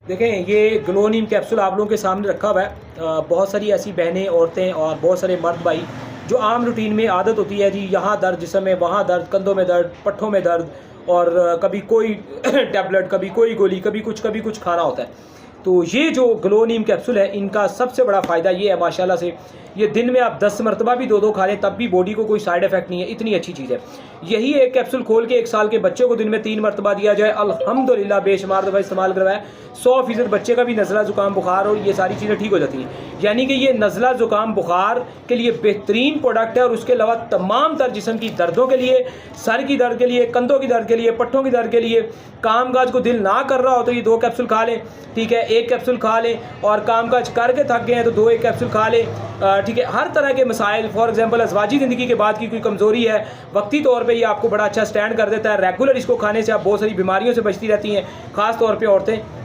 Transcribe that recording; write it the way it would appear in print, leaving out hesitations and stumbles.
देखें, ये ग्लो नीम कैप्सूल आप लोगों के सामने रखा हुआ है। बहुत सारी ऐसी बहनें, औरतें और बहुत सारे मर्द भाई जो आम रूटीन में आदत होती है जी, यहाँ दर्द जिस्म में, वहाँ दर्द, कंधों में दर्द, पट्ठों में दर्द, और कभी कोई टैबलेट, कभी कोई गोली, कभी कुछ खाना होता है। तो ये जो ग्लो नीम कैप्सूल है, इनका सबसे बड़ा फ़ायदा ये है माशाल्लाह से, ये दिन में आप 10 मरतबा भी दो खा लें तब भी बॉडी को कोई साइड इफ़ेक्ट नहीं है, इतनी अच्छी चीज़ है। यही एक कैप्सूल खोल के 1 साल के बच्चे को दिन में 3 मरतबा दिया जाए, अल्हम्दुलिल्लाह बेशुमार दफ़ा इस्तेमाल करवाया, 100% बच्चे का भी नज़ला ज़ुकाम बुखार और ये सारी चीज़ें ठीक हो जाती हैं। यानी कि ये नज़ला ज़ुकाम बुखार के लिए बेहतरीन प्रोडक्ट है, और उसके अलावा तमाम तर जिस्म की दर्दों के लिए, सर की दर्द के लिए, कंधों की दर्द के लिए, पट्ठों की दर्द के लिए, काम काज को दिल ना कर रहा हो तो ये 2 कैप्सूल खा लें, ठीक है। 1 कैप्सूल खा लें, और काम काज करके थक गए हैं तो 2 एक कैप्सूल खा लें, ठीक है। हर तरह के मसाइल, फॉर एग्जांपल अज़वाजी ज़िंदगी के बाद की कोई कमज़ोरी है, वक्ती तौर पे ये आपको बड़ा अच्छा स्टैंड कर देता है। रेगुलर इसको खाने से आप बहुत सारी बीमारियों से बचती रहती हैं, ख़ास तौर पे औरतें।